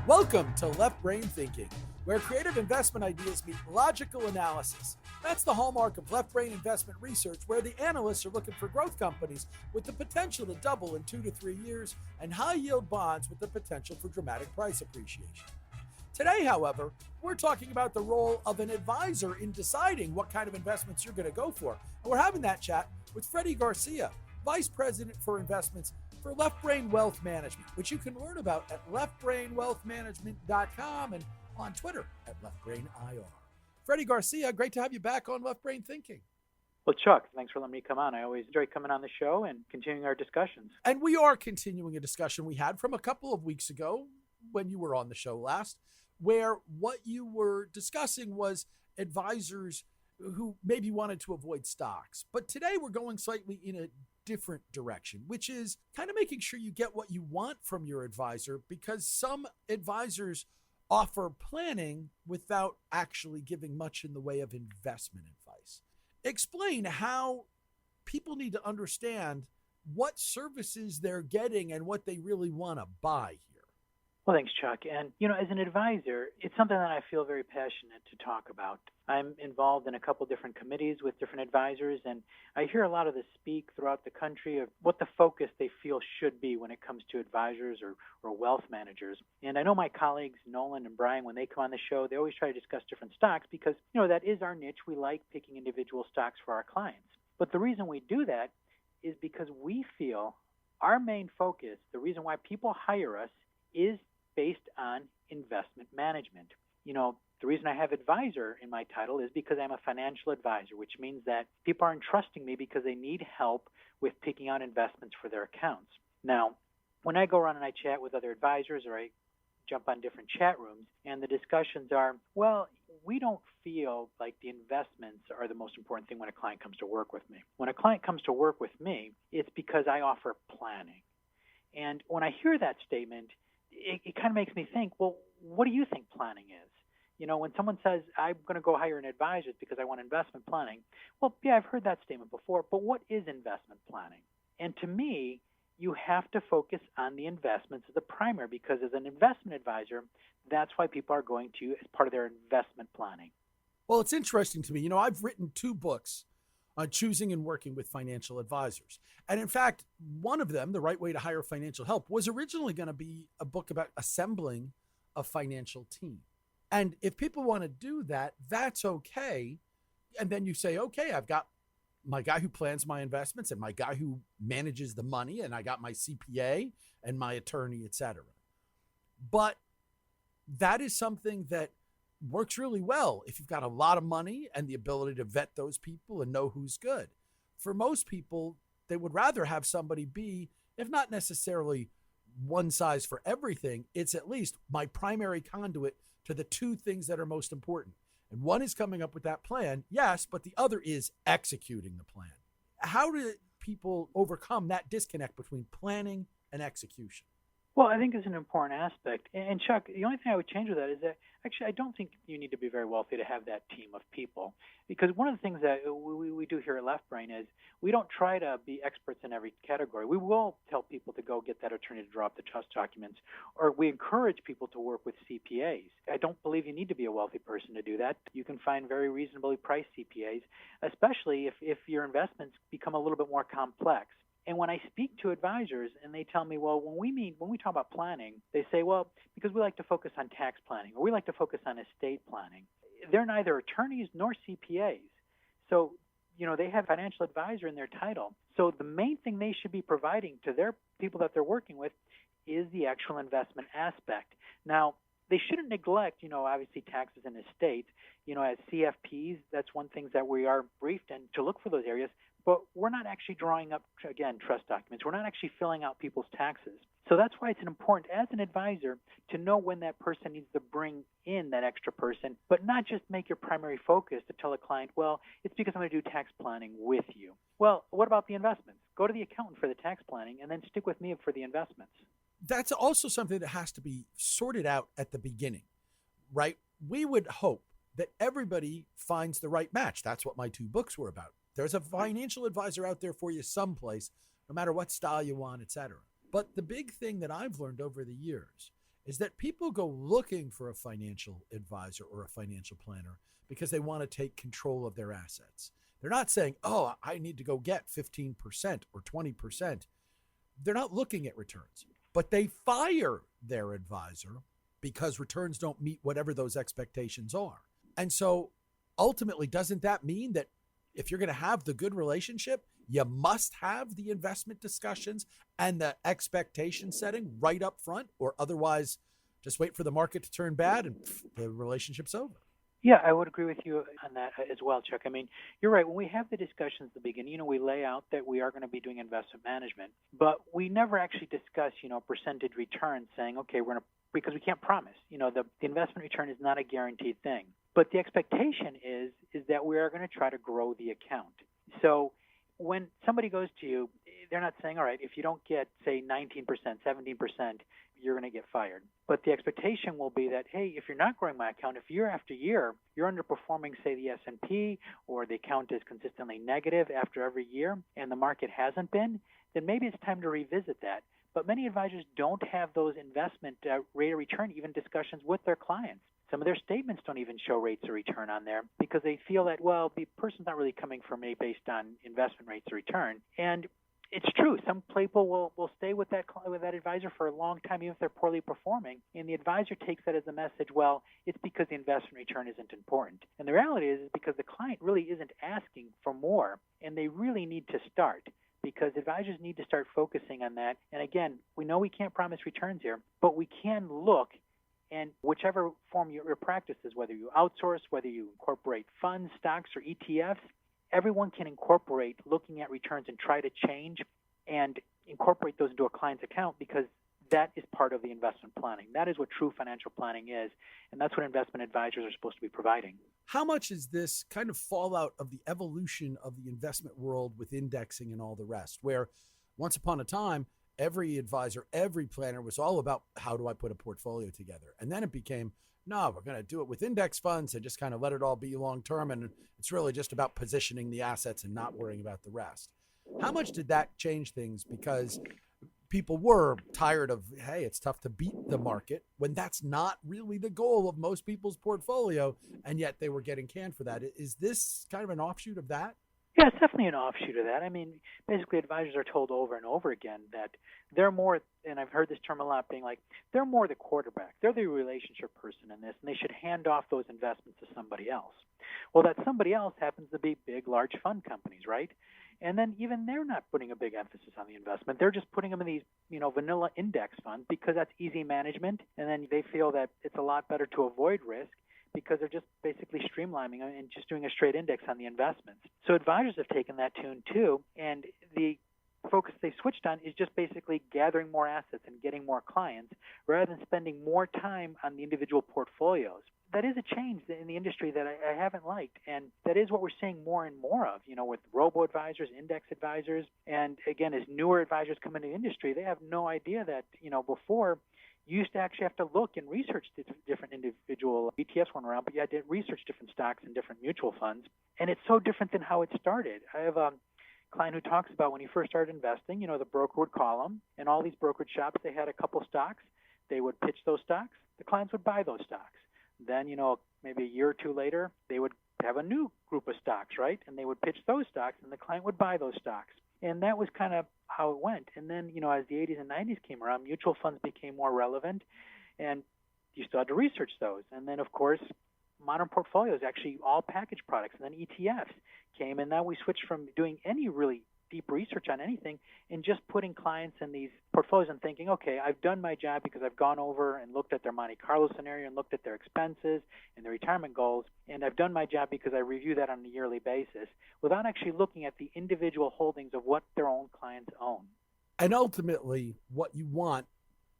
Welcome to Left Brain Thinking, where creative investment ideas meet logical analysis. That's the hallmark of left brain investment research, where the analysts are looking for growth companies with the potential to double in 2 to 3 years and high yield bonds with the potential for dramatic price appreciation. Today, however, we're talking about the role of an advisor in deciding what kind of investments you're going to go for. And we're having that chat with Freddy Garcia, Vice President for Investments for Left Brain Wealth Management, which you can learn about at leftbrainwealthmanagement.com and on Twitter at leftbrainir. Freddy Garcia, great to have you back on Left Brain Thinking. Well, Chuck, thanks for letting me come on. I always enjoy coming on the show and continuing our discussions. And we are continuing a discussion we had from a couple of weeks ago when you were on the show last, where what you were discussing was advisors who maybe wanted to avoid stocks. But today we're going slightly in a different direction, which is kind of making sure you get what you want from your advisor, because some advisors offer planning without actually giving much in the way of investment advice. Explain how people need to understand what services they're getting and what they really want to buy here. Well, thanks, Chuck. And, as an advisor, it's something that I feel very passionate to talk about. I'm involved in a couple different committees with different advisors, and I hear a lot of this speak throughout the country of what the focus they feel should be when it comes to advisors or wealth managers. And I know my colleagues, Nolan and Brian, when they come on the show, they always try to discuss different stocks because, that is our niche. We like picking individual stocks for our clients. But the reason we do that is because we feel our main focus, the reason why people hire us, is based on investment management. The reason I have advisor in my title is because I'm a financial advisor, which means that people are entrusting me because they need help with picking out investments for their accounts. Now, when I go around and I chat with other advisors or I jump on different chat rooms and the discussions are, well, we don't feel like the investments are the most important thing when a client comes to work with me. When a client comes to work with me, it's because I offer planning. And when I hear that statement, it kind of makes me think, well, what do you think planning is? When someone says, I'm going to go hire an advisor because I want investment planning, well, yeah, I've heard that statement before, but what is investment planning? And to me, you have to focus on the investments as the primary, because as an investment advisor, that's why people are going to you as part of their investment planning. Well, it's interesting to me. I've written 2 books on choosing and working with financial advisors. And in fact, one of them, The Right Way to Hire Financial Help, was originally going to be a book about assembling a financial team. And if people want to do that, that's okay. And then you say, okay, I've got my guy who plans my investments and my guy who manages the money, and I got my CPA and my attorney, etc. But that is something that works really well if you've got a lot of money and the ability to vet those people and know who's good. For most people, they would rather have somebody be, if not necessarily one size for everything, it's at least my primary conduit to the 2 things that are most important. And one is coming up with that plan, yes, but the other is executing the plan. How do people overcome that disconnect between planning and execution? Well, I think it's an important aspect. And Chuck, the only thing I would change with that is that actually I don't think you need to be very wealthy to have that team of people. Because one of the things that we do here at Left Brain is we don't try to be experts in every category. We will tell people to go get that attorney to draw up the trust documents, or we encourage people to work with CPAs. I don't believe you need to be a wealthy person to do that. You can find very reasonably priced CPAs, especially if your investments become a little bit more complex. And when I speak to advisors and they tell me, well, when we talk about planning, they say, well, because we like to focus on tax planning or we like to focus on estate planning. They're neither attorneys nor CPAs. So, they have financial advisor in their title. So the main thing they should be providing to their people that they're working with is the actual investment aspect. Now, they shouldn't neglect, obviously taxes and estates. As CFPs, that's one thing that we are briefed and to look for those areas. But we're not actually drawing up, again, trust documents. We're not actually filling out people's taxes. So that's why it's important as an advisor to know when that person needs to bring in that extra person, but not just make your primary focus to tell a client, well, it's because I'm going to do tax planning with you. Well, what about the investments? Go to the accountant for the tax planning and then stick with me for the investments. That's also something that has to be sorted out at the beginning, right? We would hope that everybody finds the right match. That's what my 2 books were about. There's a financial advisor out there for you someplace, no matter what style you want, etc. But the big thing that I've learned over the years is that people go looking for a financial advisor or a financial planner because they want to take control of their assets. They're not saying, oh, I need to go get 15% or 20%. They're not looking at returns, but they fire their advisor because returns don't meet whatever those expectations are. And so ultimately, doesn't that mean that if you're going to have the good relationship, you must have the investment discussions and the expectation setting right up front, or otherwise just wait for the market to turn bad and the relationship's over? Yeah, I would agree with you on that as well, Chuck. I mean, you're right. When we have the discussions at the beginning, we lay out that we are going to be doing investment management, but we never actually discuss, percentage returns saying, okay, we're going to, because we can't promise, the investment return is not a guaranteed thing. But the expectation is that we are going to try to grow the account. So when somebody goes to you, they're not saying, all right, if you don't get, say, 19%, 17%, you're going to get fired. But the expectation will be that, hey, if you're not growing my account, if year after year you're underperforming, say, the S&P, or the account is consistently negative after every year and the market hasn't been, then maybe it's time to revisit that. But many advisors don't have those investment rate of return even discussions with their clients. Some of their statements don't even show rates of return on there because they feel that, well, the person's not really coming for me based on investment rates of return. And it's true. Some people will stay with that advisor for a long time, even if they're poorly performing. And the advisor takes that as a message, well, it's because the investment return isn't important. And the reality is because the client really isn't asking for more, and they really need to start, because advisors need to start focusing on that. And again, we know we can't promise returns here, but we can look, and whichever form your practice is, whether you outsource, whether you incorporate funds, stocks, or ETFs, everyone can incorporate looking at returns and try to change and incorporate those into a client's account, because that is part of the investment planning. That is what true financial planning is, and that's what investment advisors are supposed to be providing. How much is this kind of fallout of the evolution of the investment world with indexing and all the rest, where once upon a time, every advisor, every planner was all about how do I put a portfolio together? And then it became, no, we're going to do it with index funds and just kind of let it all be long-term. And it's really just about positioning the assets and not worrying about the rest. How much did that change things? Because people were tired of, hey, it's tough to beat the market, when that's not really the goal of most people's portfolio, and yet they were getting canned for that. Is this kind of an offshoot of that? Yeah, it's definitely an offshoot of that. I mean, basically advisors are told over and over again that they're more, and I've heard this term a lot, being like, they're more the quarterback. They're the relationship person in this, and they should hand off those investments to somebody else. Well, that somebody else happens to be big, large fund companies, right? And then even they're not putting a big emphasis on the investment. They're just putting them in these, vanilla index funds because that's easy management, and then they feel that it's a lot better to avoid risk, because they're just basically streamlining and just doing a straight index on the investments. So advisors have taken that tune too, and the focus they switched on is just basically gathering more assets and getting more clients rather than spending more time on the individual portfolios. That is a change in the industry that I haven't liked, and that is what we're seeing more and more of, with robo-advisors, index advisors, and again, as newer advisors come into the industry, they have no idea that, before, you used to actually have to look and research the different individual ETFs went around, but you had to research different stocks and different mutual funds, and it's so different than how it started. I have a client who talks about when he first started investing, the broker would call him, and all these brokerage shops, they had a couple stocks. They would pitch those stocks. The clients would buy those stocks. Then, maybe a year or two later, they would have a new group of stocks, right? And they would pitch those stocks, and the client would buy those stocks. And that was kind of how it went. And then, as the 80s and 90s came around, mutual funds became more relevant, and you still had to research those. And then, of course, modern portfolios, actually all package products, and then ETFs came. And now we switched from doing any really deep research on anything and just putting clients in these portfolios and thinking, okay, I've done my job because I've gone over and looked at their Monte Carlo scenario and looked at their expenses and their retirement goals, and I've done my job because I review that on a yearly basis without actually looking at the individual holdings of what their own clients own. And ultimately, what you want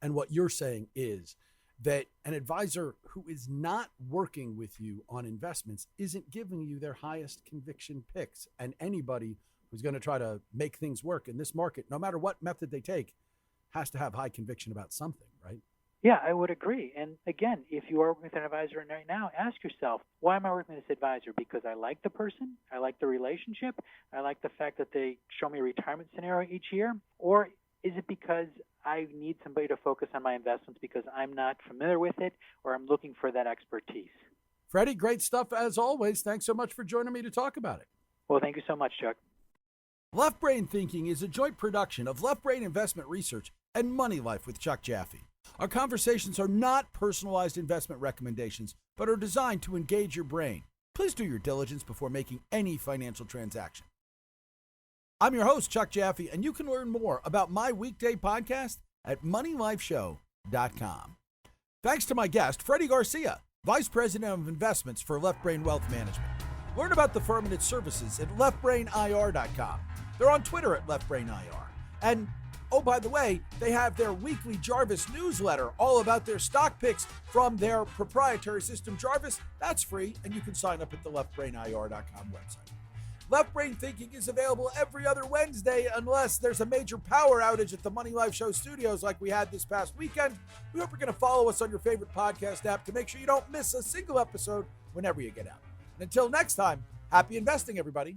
and what you're saying is that an advisor who is not working with you on investments isn't giving you their highest conviction picks, and anybody who's going to try to make things work in this market, no matter what method they take, has to have high conviction about something, right? Yeah, I would agree. And again, if you are working with an advisor right now, ask yourself, why am I working with this advisor? Because I like the person, I like the relationship, I like the fact that they show me a retirement scenario each year, or Is it because I need somebody to focus on my investments because I'm not familiar with it, or I'm looking for that expertise? Freddy, great stuff as always. Thanks so much for joining me to talk about it. Well, thank you so much, Chuck. Left Brain Thinking is a joint production of Left Brain Investment Research and Money Life with Chuck Jaffe. Our conversations are not personalized investment recommendations, but are designed to engage your brain. Please do your diligence before making any financial transaction. I'm your host, Chuck Jaffe, and you can learn more about my weekday podcast at moneylifeshow.com. Thanks to my guest, Freddy Garcia, Vice President of Investments for Left Brain Wealth Management. Learn about the firm and its services at leftbrainir.com. They're on Twitter at leftbrainir. And, oh, by the way, they have their weekly Jarvis newsletter all about their stock picks from their proprietary system, Jarvis. That's free, and you can sign up at the leftbrainir.com website. Left Brain Thinking is available every other Wednesday unless there's a major power outage at the Money Life Show studios like we had this past weekend. We hope you're going to follow us on your favorite podcast app to make sure you don't miss a single episode whenever you get out. And until next time, happy investing, everybody.